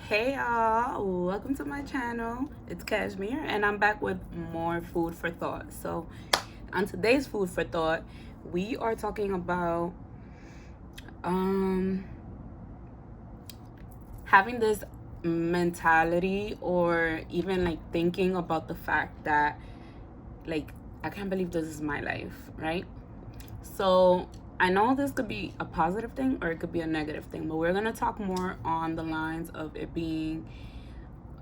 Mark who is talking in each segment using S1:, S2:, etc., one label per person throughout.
S1: Hey y'all, welcome to my channel. It's Cashmere and I'm back with more food for thought. So on today's food for thought, we are talking about um having this mentality, or even like thinking about the fact that, like, I can't believe this is my life, right? So I know this could be a positive thing or it could be a negative thing, but we're gonna talk more on the lines of it being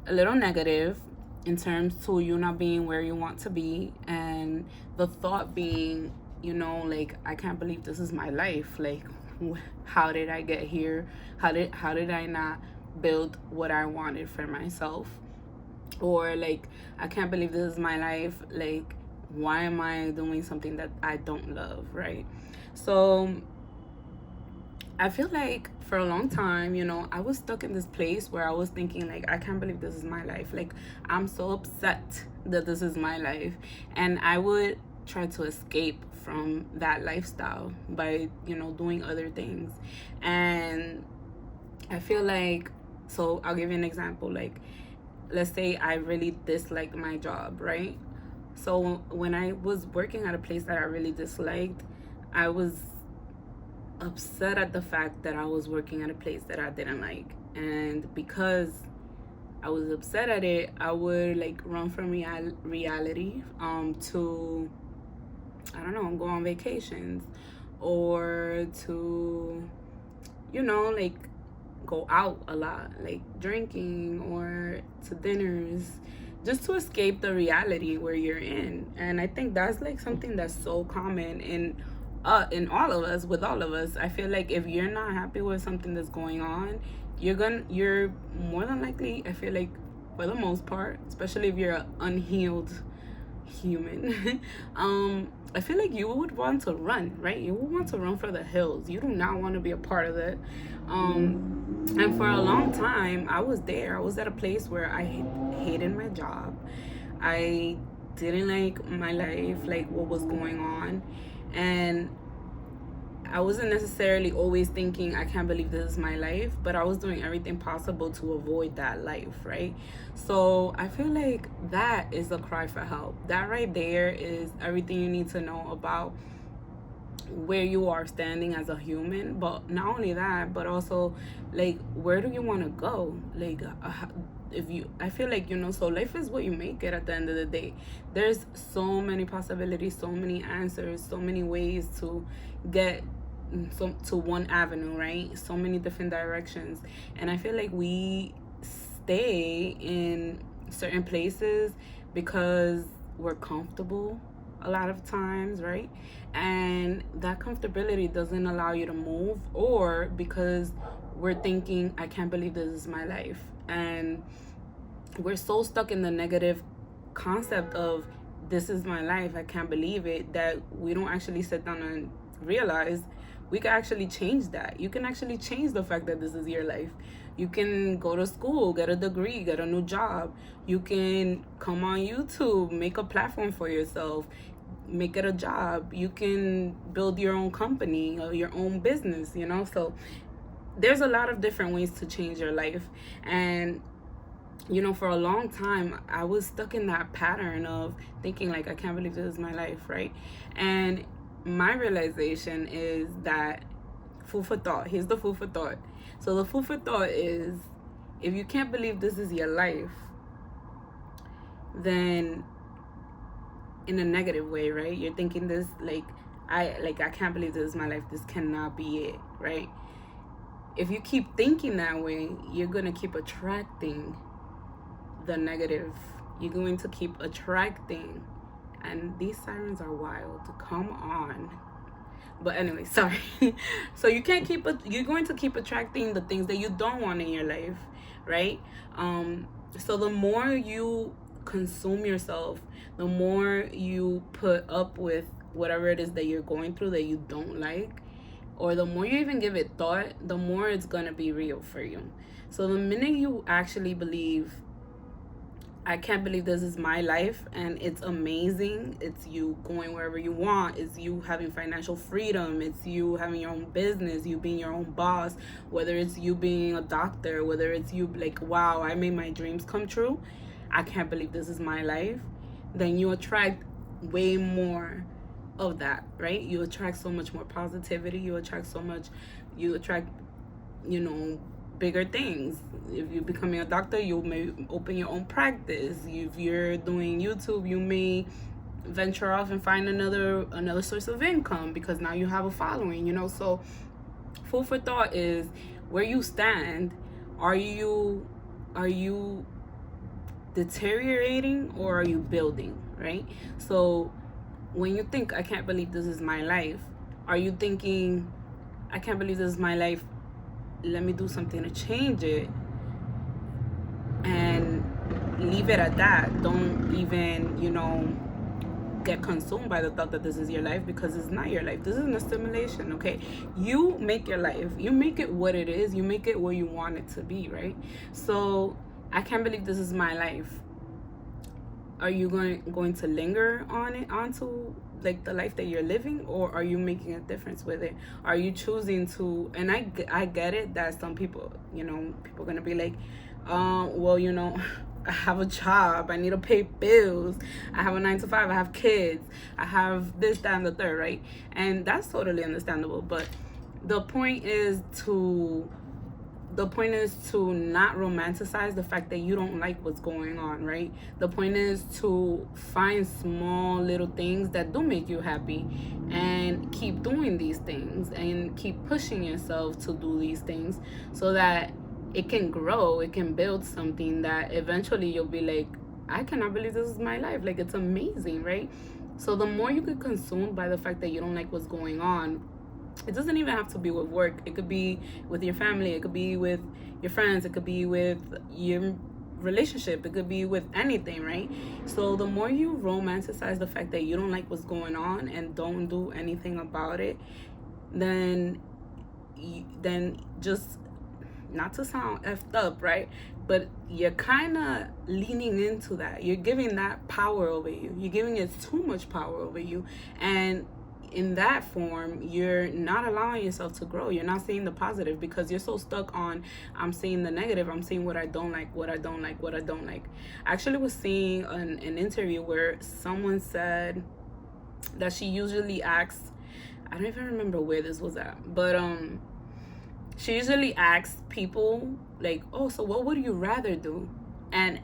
S1: a little negative in terms to you not being where you want to be, and the thought being, like, I can't believe this is my life. Like, how did I get here? How did I not build what I wanted for myself? Or like, I can't believe this is my life. Like, why am I doing something that I don't love, right? So I feel like for a long time, I was stuck in this place where I was thinking, like, I can't believe this is my life. Like, I'm so upset that this is my life. And I would try to escape from that lifestyle by, doing other things. And I feel like, so I'll give you an example. Like, let's say I really disliked my job, right? So when I was working at a place that I really disliked, I was upset at the fact that I was working at a place that I didn't like. And because I was upset at it, I would like run from reality to, I don't know, go on vacations, or to, like, go out a lot, like drinking, or to dinners, just to escape the reality where you're in. And I think that's like something that's so common in all of us, with all of us. I feel like if you're not happy with something that's going on, you're more than likely, I feel like, for the most part, especially if you're an unhealed human, I feel like you would want to run, right? You would want to run for the hills. You do not want to be a part of it. And for a long time, I was there. I was at a place where I hated my job. I didn't like my life, like what was going on. And I wasn't necessarily always thinking, I can't believe this is my life, but I was doing everything possible to avoid that life, right? So I feel like that is a cry for help. That right there is everything you need to know about where you are standing as a human. But not only that, but also, like, where do you want to go? Like, if you, I feel like, so life is what you make it at the end of the day. There's so many possibilities, so many answers, so many ways to get to one avenue, right? So many different directions. And I feel like we stay in certain places because we're comfortable a lot of times, right? And that comfortability doesn't allow you to move, or because we're thinking, I can't believe this is my life. And we're so stuck in the negative concept of, this is my life, I can't believe it, that we don't actually sit down and realize we can actually change that. You can actually change the fact that this is your life. You can go to school, get a degree, get a new job. You can come on YouTube, make a platform for yourself, make it a job. You can build your own company or your own business, So there's a lot of different ways to change your life. And for a long time, I was stuck in that pattern of thinking, like, I can't believe this is my life, right? And my realization is that, food for thought. Here's the food for thought. So the food for thought is, if you can't believe this is your life, then in a negative way, right? You're thinking this, like, I can't believe this is my life. This cannot be it, right? If you keep thinking that way, you're gonna keep attracting the negative. You're going to keep attracting, and these sirens are wild. Come on. But anyway, sorry. So you're going to keep attracting the things that you don't want in your life, right? So the more you consume yourself, the more you put up with whatever it is that you're going through that you don't like, or the more you even give it thought, the more it's gonna be real for you. So the minute you actually believe, I can't believe this is my life, and it's amazing. It's you going wherever you want. It's you having financial freedom. It's you having your own business, you being your own boss, whether it's you being a doctor, whether it's you like, wow, I made my dreams come true. I can't believe this is my life. Then you attract way more of that, right? You attract so much more positivity. You attract, bigger things. If you're becoming a doctor, you may open your own practice. If you're doing YouTube, you may venture off and find another source of income because now you have a following. So food for thought is where you stand. Are you deteriorating or are you building, right? So when you think, I can't believe this is my life, are you thinking, I can't believe this is my life, let me do something to change it, and leave it at that? Don't even, get consumed by the thought that this is your life, because it's not your life. This isn't a simulation, okay? You make your life. You make it what it is. You make it where you want it to be, right? So I can't believe this is my life. Are you going to linger onto like the life that you're living, or are you making a difference with it? Are you choosing to? And I get it that some people, people are gonna be like, well, I have a job, I need to pay bills, I have a 9 to 5, I have kids, I have this, that, and the third, right? And that's totally understandable. But the point is to not romanticize the fact that you don't like what's going on, right? The point is to find small little things that do make you happy and keep doing these things and keep pushing yourself to do these things so that it can grow, it can build something that eventually you'll be like, I cannot believe this is my life. Like, it's amazing, right? So the more you get consumed by the fact that you don't like what's going on, it doesn't even have to be with work. It could be with your family. It could be with your friends. It could be with your relationship. It could be with anything, right? So the more you romanticize the fact that you don't like what's going on and don't do anything about it, then just, not to sound effed up, right? But you're kind of leaning into that. You're giving that power over you. You're giving it too much power over you. And in that form, you're not allowing yourself to grow. You're not seeing the positive because you're so stuck on, I'm seeing the negative. I'm seeing what I don't like, what I don't like, what I don't like. I actually was seeing an interview where someone said that she usually asks, I don't even remember where this was at, but she usually asks people like, oh, so what would you rather do? And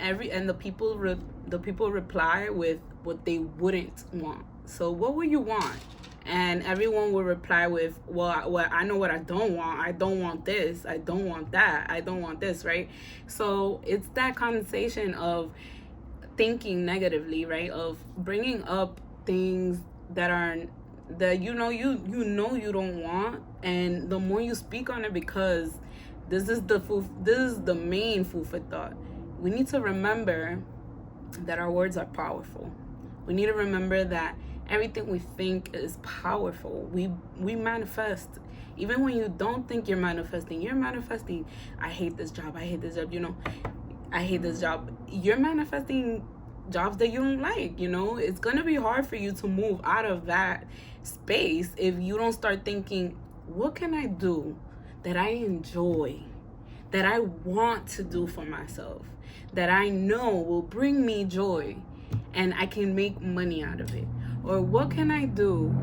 S1: the people reply with what they wouldn't want. So what would you want? And everyone will reply with, well, I know what I don't want. I don't want this. I don't want that. I don't want this, right? So it's that conversation of thinking negatively, right? Of bringing up things that you don't want, and the more you speak on it, because this is the main food for thought. We need to remember that our words are powerful. We need to remember that everything we think is powerful. We manifest. Even when you don't think you're manifesting. I hate this job. I hate this job. You're manifesting jobs that you don't like. It's gonna be hard for you to move out of that space if you don't start thinking, what can I do that I enjoy, that I want to do for myself, that I know will bring me joy and I can make money out of it? Or what can I do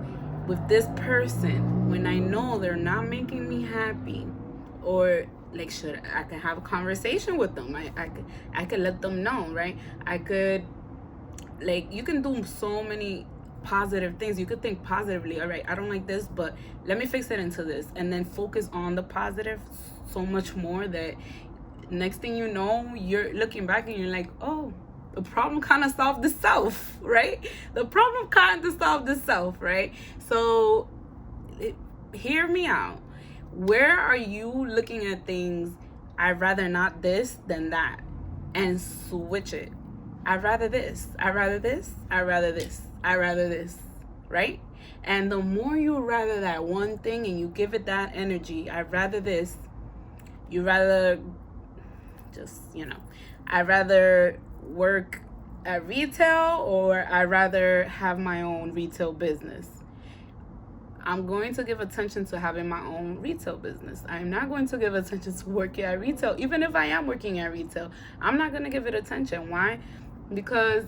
S1: with this person when I know they're not making me happy? Or like, I could have a conversation with them. I could let them know, right? I could, like, you can do so many positive things. You could think positively. All right, I don't like this, but let me fix it into this, and then focus on the positive so much more that next thing you know, you're looking back and you're like, oh, the problem kind of solved itself, right? The problem kind of solved itself, right? So hear me out. Where are you looking at things, I'd rather not this than that, and switch it? I'd rather this. I'd rather this. I'd rather this. I'd rather this, right? And the more you rather that one thing and you give it that energy, I'd rather this, you rather just, I'd rather work at retail or I'd rather have my own retail business. I'm going to give attention to having my own retail business. I'm not going to give attention to working at retail. Even if I am working at retail, I'm not going to give it attention. Why? Because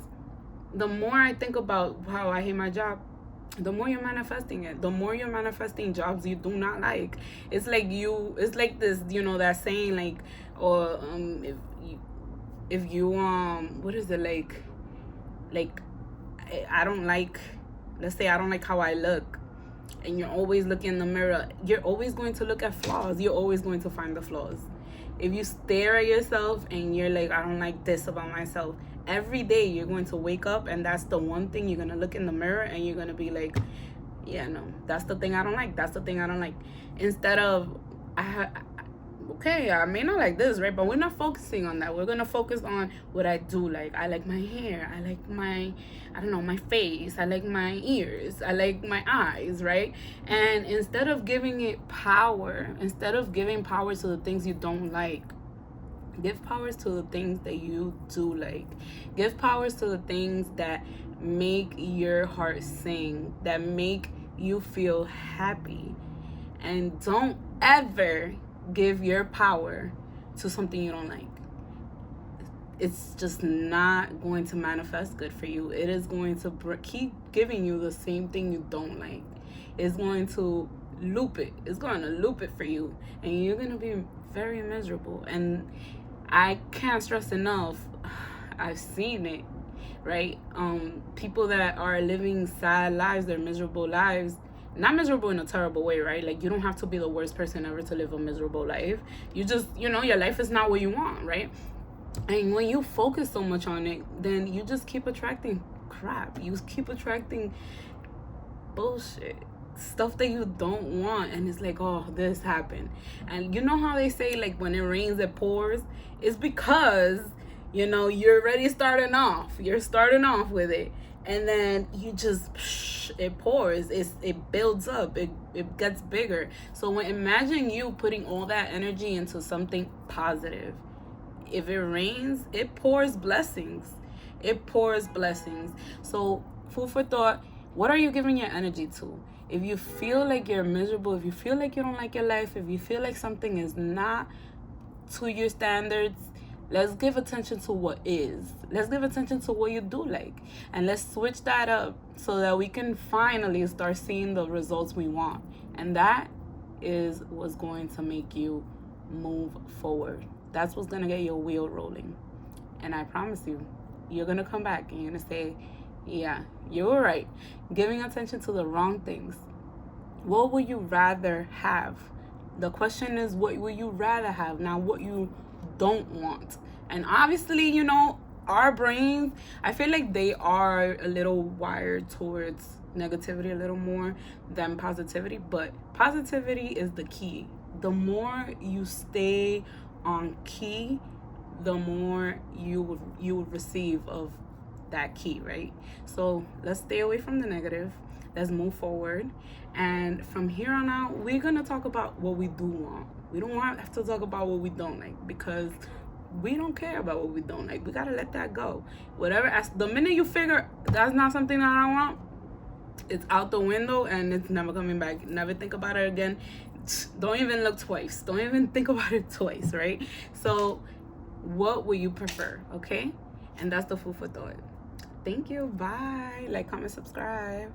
S1: the more I think about how I hate my job, the more you're manifesting it. The more you're manifesting jobs you do not like. It's like this, that saying, like, or if you what is it, like I don't like, let's say I don't like how I look, and you're always looking in the mirror, you're always going to look at flaws. You're always going to find the flaws. If you stare at yourself and you're like, I don't like this about myself, every day you're going to wake up and that's the one thing you're going to look in the mirror and you're going to be like, yeah, no, that's the thing I don't like. That's the thing I don't like. Instead of, okay, I may not like this, right? But we're not focusing on that. We're going to focus on what I do like. I like my hair. I like my face. I like my ears. I like my eyes, right? And instead of giving it power, instead of giving power to the things you don't like, give powers to the things that you do like. Give powers to the things that make your heart sing, that make you feel happy. And don't ever give your power to something you don't like. It's just not going to manifest good for you. It is going to keep giving you the same thing you don't like. It's going to loop it. It's going to loop it for you. And you're going to be very miserable. And I can't stress enough, I've seen it, right? People that are living sad lives, they're miserable lives, not miserable in a terrible way, right? Like, you don't have to be the worst person ever to live a miserable life. You just, your life is not what you want, right? And when you focus so much on it, then you just keep attracting crap. You keep attracting bullshit, stuff that you don't want. And it's like, oh, this happened. And you know how they say, like, when it rains it pours? It's because you're already starting off. You're starting off with it, and then you just it pours. It builds up. It gets bigger. So imagine you putting all that energy into something positive. If it rains, it pours blessings. It pours blessings. So food for thought. What are you giving your energy to? If you feel like you're miserable, if you feel like you don't like your life, if you feel like something is not to your standards, let's give attention to what is. Let's give attention to what you do like. And let's switch that up so that we can finally start seeing the results we want. And that is what's going to make you move forward. That's what's going to get your wheel rolling. And I promise you, you're going to come back and you're going to say, yeah, you were right. Giving attention to the wrong things. What would you rather have? The question is, what would you rather have? Now, what you don't want. And obviously, our brains, I feel like they are a little wired towards negativity a little more than positivity, but positivity is the key. The more you stay on key, the more you would receive of that key, right? So let's stay away from the negative. Let's move forward. And from here on out, we're going to talk about what we do want. We don't have to talk about what we don't like, because we don't care about what we don't like. We got to let that go. The minute you figure that's not something that I want, it's out the window and it's never coming back. Never think about it again. Don't even look twice. Don't even think about it twice, right? So what would you prefer, okay? And that's the food for thought. Thank you. Bye. Like, comment, subscribe.